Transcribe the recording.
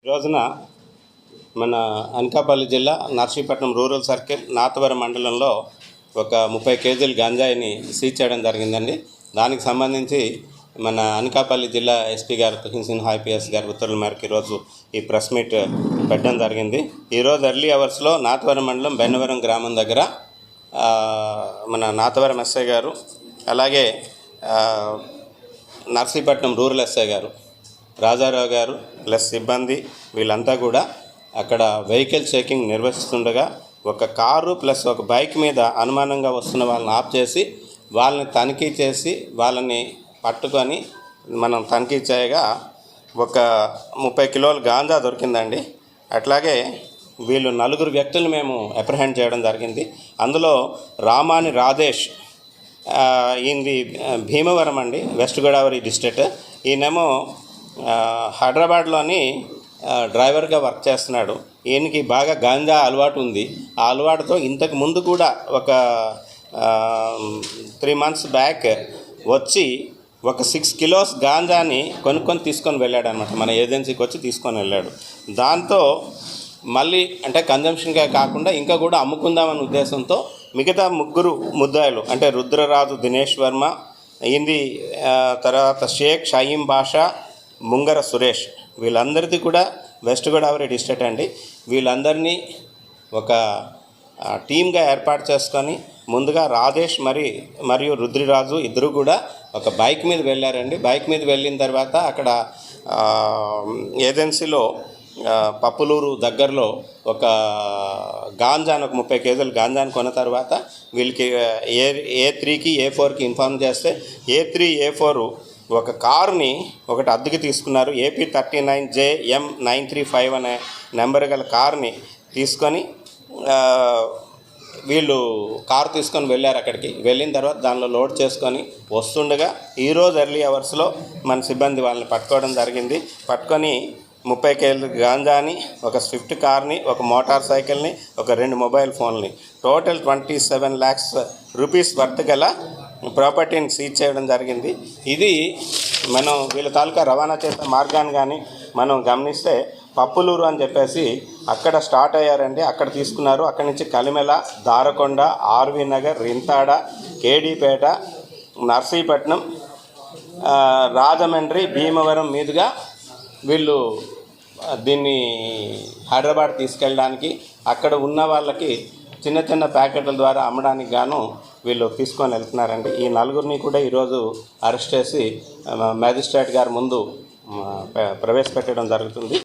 రోజున మన అనకాపల్లి జిల్లా నర్సీపట్నం రూరల్ సర్కిల్ నాతవరం మండలంలో ఒక 30 కేజీల గంజాయిని సీజ్ చేయడం జరిగిందండి. దానికి సంబంధించి మన అనకాపల్లి జిల్లా ఎస్పీ గారు తుహిన్ సిన్హా ఐపీఎస్ గారి ఉత్తర్వుల మేరకు ఈరోజు ఈ ప్రెస్ మీట్ పెట్టడం జరిగింది. ఈరోజు ఎర్లీ అవర్స్లో నాతవరం మండలం బెన్నవరం గ్రామం దగ్గర మన నాతవరం ఎస్ఐ గారు, అలాగే నర్సీపట్నం రూరల్ ఎస్ఐ గారు రాజారావు గారు ప్లస్ సిబ్బంది వీళ్ళంతా కూడా అక్కడ వెహికల్ చెకింగ్ నిర్వహిస్తుండగా ఒక కారు ప్లస్ ఒక బైక్ మీద అనుమానంగా వస్తున్న వాళ్ళని ఆఫ్ చేసి వాళ్ళని తనిఖీ చేసి వాళ్ళని పట్టుకొని మనం తనిఖీ చేయగా ఒక 30 కిలోల గాంజా దొరికిందండి. అట్లాగే వీళ్ళు 4 వ్యక్తులు మేము అప్రహెండ్ చేయడం జరిగింది. అందులో రామాని రాధేష్, ఈయనది భీమవరం అండి, వెస్ట్ గోదావరి డిస్ట్రిక్ట్. ఈయనేమో హైదరాబాద్లోని డ్రైవర్గా వర్క్ చేస్తున్నాడు. ఈయనకి బాగా గాంజా అలవాటు ఉంది. ఆ అలవాటుతో ఇంతకు ముందు కూడా ఒక 3 months బ్యాక్ వచ్చి ఒక 6 kilos గాంజాని కొనుక్కొని తీసుకొని వెళ్ళాడు అనమాట. మన ఏజెన్సీకి వచ్చి తీసుకొని వెళ్ళాడు. దాంతో మళ్ళీ అంటే కన్జంప్షన్గా కాకుండా ఇంకా కూడా అమ్ముకుందామనే ఉద్దేశంతో మిగతా 3 ముద్దాయిలు అంటే రుద్రరాజు దినేష్ వర్మ, ఈయనది తర్వాత షేక్ షహీం బాషా, ముంగర సురేష్, వీళ్ళందరిది కూడా వెస్ట్ గోదావరి డిస్ట్రిక్ట్ అండి. వీళ్ళందరినీ ఒక టీమ్గా ఏర్పాటు చేసుకొని ముందుగా రాధేష్ మరియు రుద్రరాజు ఇద్దరు కూడా ఒక బైక్ మీద వెళ్ళారండి. బైక్ మీద వెళ్ళిన తర్వాత అక్కడ ఏజెన్సీలో పప్పులూరు దగ్గరలో ఒక గాంజాను, ఒక 30 కేజీల గాంజాను కొన్న తర్వాత వీళ్ళకి A3కి A4కి ఇన్ఫార్మ్ చేస్తే A3 A4 ఒక కారుని ఒకటి అద్దెకి తీసుకున్నారు. AP39JM935 అనే నెంబర్ గల కారుని తీసుకొని వీళ్ళు కారు తీసుకొని వెళ్ళారు. అక్కడికి వెళ్ళిన తర్వాత దానిలో లోడ్ చేసుకొని వస్తుండగా ఈరోజు ఎర్లీ అవర్స్లో మన సిబ్బంది వాళ్ళని పట్టుకోవడం జరిగింది. పట్టుకొని 30 కేజీల గాంజాని, ఒక స్విఫ్ట్ కార్ని, ఒక మోటార్ సైకిల్ని, ఒక 2 మొబైల్ ఫోన్లని, టోటల్ 27 lakhs రూపీస్ వర్త్ గల ప్రాపర్టీని సీజ్ చేయడం జరిగింది. ఇది మనం వీళ్ళ తాలూకా రవాణా చేసే మార్గాన్ని కానీ మనం గమనిస్తే పప్పులూరు అని చెప్పేసి అక్కడ స్టార్ట్ అయ్యారండి. అక్కడ తీసుకున్నారు. అక్కడి నుంచి కలిమెల, దారకొండ, ఆర్వి నగర్, రింతాడ, కేడీపేట, నర్సీపట్నం, రాజమండ్రి, భీమవరం మీదుగా వీళ్ళు దీన్ని హైదరాబాద్ తీసుకెళ్ళడానికి, అక్కడ ఉన్న వాళ్ళకి చిన్న చిన్న ప్యాకెట్ల ద్వారా అమ్మడానికి గాను వీళ్ళు తీసుకొని వెళ్తున్నారండి. ఈ 4 కూడా ఈరోజు అరెస్ట్ చేసి మ్యాజిస్ట్రేట్ గారి ముందు ప్రవేశపెట్టడం జరుగుతుంది.